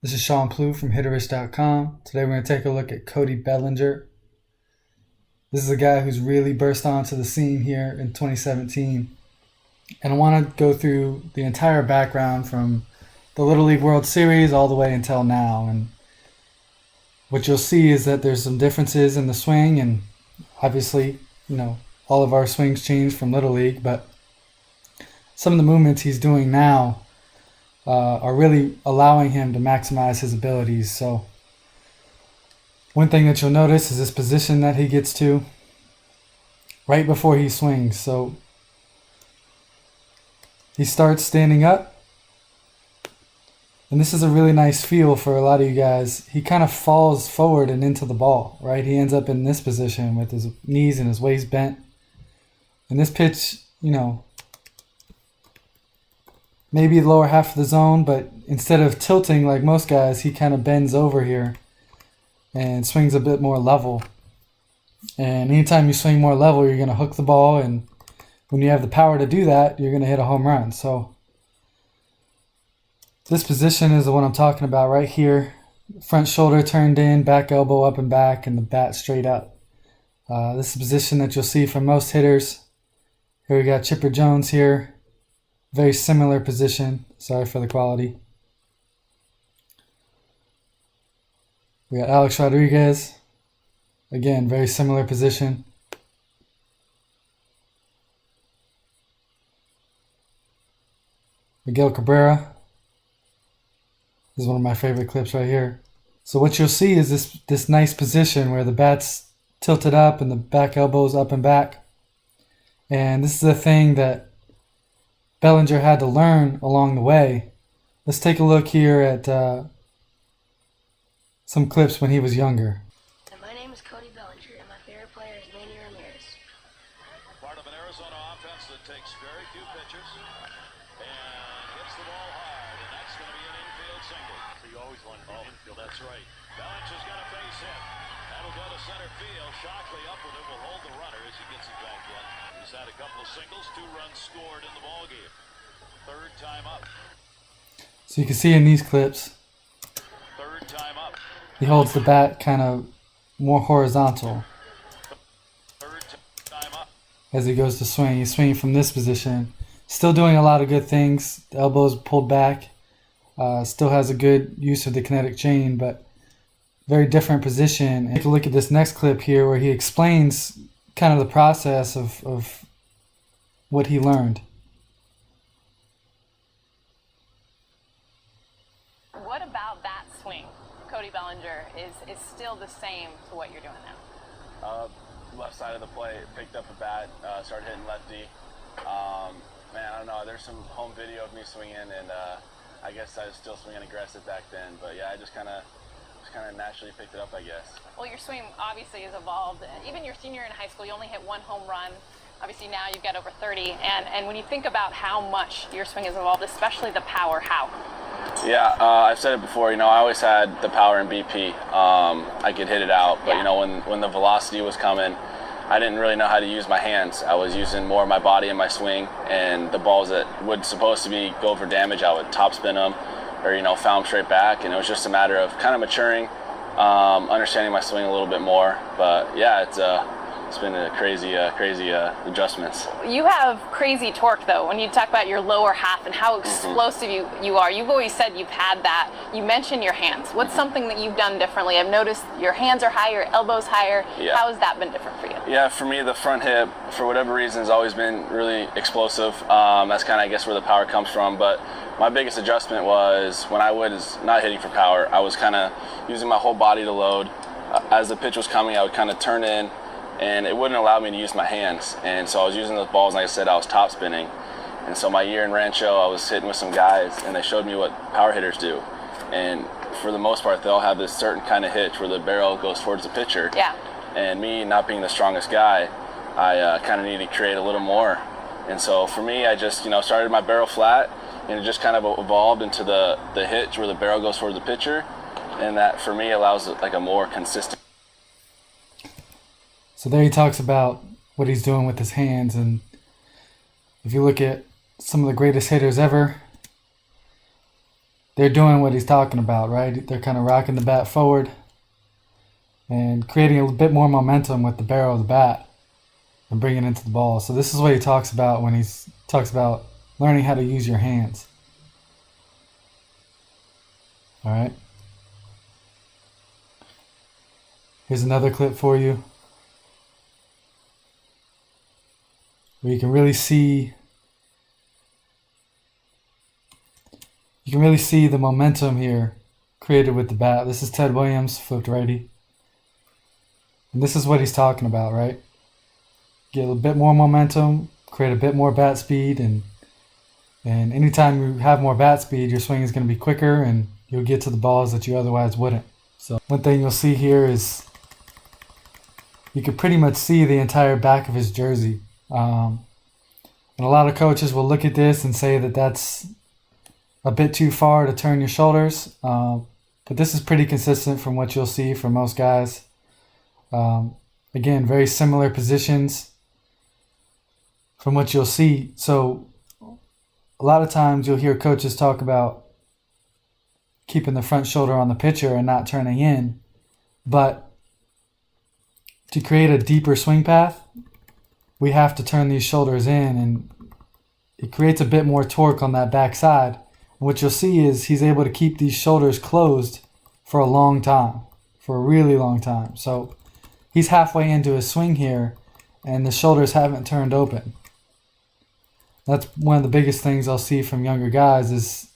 This is Sean Plouffe from Hitterish.com. Today we're going to take a look at Cody Bellinger. This is a guy who's really burst onto the scene here in 2017. And I want to go through the entire background from the Little League World Series all the way until now. And what you'll see is that there's some differences in the swing, and obviously, all of our swings change from Little League, but some of the movements he's doing now are really allowing him to maximize his abilities. So one thing that you'll notice is this position that he gets to right before he swings. So he starts standing up, and this is a really nice feel for a lot of you guys. He kind of falls forward and into the ball, right? He ends up in this position with his knees and his waist bent. And this pitch, maybe the lower half of the zone, but instead of tilting like most guys, he kind of bends over here and swings a bit more level. And anytime you swing more level, you're going to hook the ball, and when you have the power to do that, you're going to hit a home run. So this position is the one I'm talking about right here. Front shoulder turned in, back elbow up and back, and the bat straight up. This is a position that you'll see from most hitters. Here we got Chipper Jones here. Very similar position. Sorry for the quality. We got Alex Rodriguez. Again, very similar position. Miguel Cabrera. This is one of my favorite clips right here. So what you'll see is this nice position where the bat's tilted up and the back elbow's up and back. And this is a thing that Bellinger had to learn along the way. Let's take a look here at some clips when he was younger. And my name is Cody Bellinger, and my favorite player is Manny Ramirez. Part of an Arizona offense that takes very few pitches and hits the ball hard, and that's going to be an infield single. So you always want infield. That's right. Bellinger's got a base hit. That'll go to center field. Shockley up with it will hold the runner as he gets it back in. He's had a couple of singles, 2 runs scored in the ballgame. Third time up. So you can see in these clips, Third time up. he holds the bat kind of more horizontal Third time up. as he goes to swing. He's swinging from this position. Still doing a lot of good things. The elbows pulled back. Still has a good use of the kinetic chain, but very different position. And take a look at this next clip here where he explains kind of the process of what he learned. What about that swing, Cody Bellinger, is still the same to what you're doing now? Left side of the plate, picked up a bat, started hitting lefty. Man, I don't know, there's some home video of me swinging, and I guess I was still swinging aggressive back then, but yeah, I just kind of naturally picked it up, I guess. Well, your swing obviously has evolved. Even your senior in high school, you only hit 1 home run. Obviously now you've got over 30, and when you think about how much your swing has evolved, especially the power, how? Yeah, I've said it before, I always had the power in BP. I could hit it out, but when the velocity was coming, I didn't really know how to use my hands. I was using more of my body in my swing, and the balls that would supposed to be go for damage, I would topspin them or, foul them straight back, and it was just a matter of kind of maturing, understanding my swing a little bit more. But yeah, it's been a crazy adjustments. You have crazy torque, though, when you talk about your lower half and how explosive you are. You've always said you've had that. You mentioned your hands. What's something that you've done differently? I've noticed your hands are higher, your elbows higher. Yeah. How has that been different for you? Yeah, for me, the front hip, for whatever reason, has always been really explosive. That's kind of, I guess, where the power comes from. But my biggest adjustment was when I was not hitting for power, I was kind of using my whole body to load. As the pitch was coming, I would kind of turn in, and it wouldn't allow me to use my hands. And so I was using those balls, and like I said, I was top spinning. And so my year in Rancho, I was hitting with some guys, and they showed me what power hitters do. And for the most part, they'll have this certain kind of hitch where the barrel goes towards the pitcher. Yeah. And me not being the strongest guy, I kind of needed to create a little more. And so for me, I just started my barrel flat, and it just kind of evolved into the hitch where the barrel goes towards the pitcher. And that, for me, allows like a more consistent. So there he talks about what he's doing with his hands, and if you look at some of the greatest hitters ever, they're doing what he's talking about, right? They're kind of rocking the bat forward and creating a bit more momentum with the barrel of the bat and bringing it into the ball. So this is what he talks about when he talks about learning how to use your hands. All right. Here's another clip for you where you can really see the momentum here created with the bat. This is Ted Williams, flipped righty. And this is what he's talking about, right? Get a bit more momentum, create a bit more bat speed, and anytime you have more bat speed, your swing is going to be quicker and you'll get to the balls that you otherwise wouldn't. So one thing you'll see here is you can pretty much see the entire back of his jersey. And a lot of coaches will look at this and say that that's a bit too far to turn your shoulders. But this is pretty consistent from what you'll see from most guys. Again, very similar positions from what you'll see. So a lot of times you'll hear coaches talk about keeping the front shoulder on the pitcher and not turning in. But to create a deeper swing path, we have to turn these shoulders in, and it creates a bit more torque on that backside. What you'll see is he's able to keep these shoulders closed for a long time, for a really long time. So he's halfway into his swing here, and the shoulders haven't turned open. That's one of the biggest things I'll see from younger guys is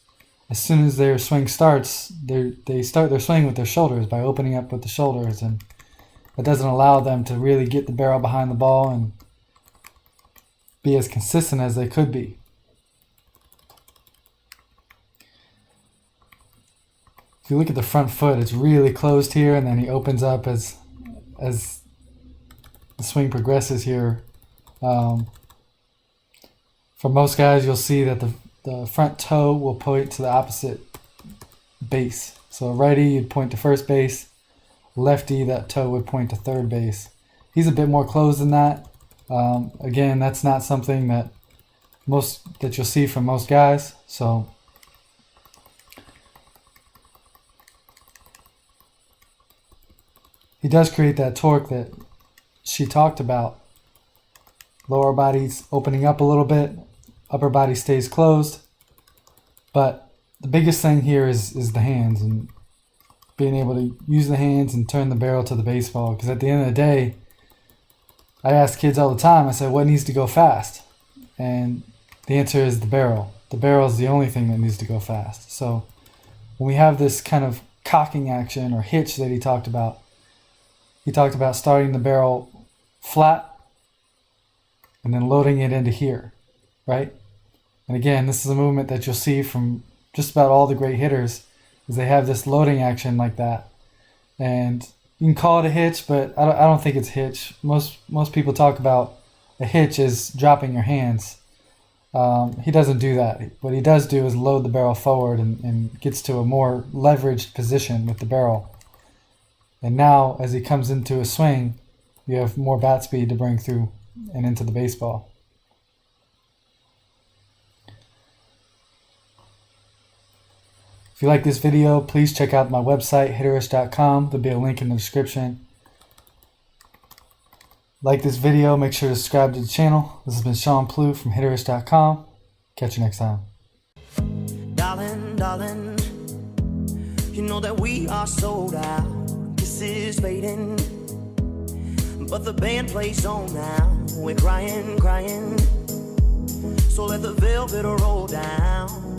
as soon as their swing starts, they start their swing with their shoulders by opening up with the shoulders, and it doesn't allow them to really get the barrel behind the ball and be as consistent as they could be. If you look at the front foot, it's really closed here, and then he opens up as the swing progresses here. For most guys, you'll see that the front toe will point to the opposite base. So righty, you'd point to first base. Lefty, that toe would point to third base. He's a bit more closed than that. Again, that's not something that you'll see from most guys. So he does create that torque that she talked about. Lower body's opening up a little bit, upper body stays closed. But the biggest thing here is the hands and being able to use the hands and turn the barrel to the baseball. Because at the end of the day, I ask kids all the time, I say, what needs to go fast? And the answer is the barrel. The barrel is the only thing that needs to go fast. So when we have this kind of cocking action or hitch that he talked about starting the barrel flat and then loading it into here, right? And again, this is a movement that you'll see from just about all the great hitters is they have this loading action like that. And you can call it a hitch, but I don't think it's hitch. Most people talk about a hitch as dropping your hands. He doesn't do that. What he does do is load the barrel forward and gets to a more leveraged position with the barrel. And now, as he comes into a swing, you have more bat speed to bring through and into the baseball. If you like this video, please check out my website, hitterish.com. There'll be a link in the description. Like this video, make sure to subscribe to the channel. This has been Sean Plouffe from hitterish.com. Catch you next time. Darling, darling, you know that we are sold out. This is fading, but the band plays on now. We're crying, crying, so let the velvet roll down.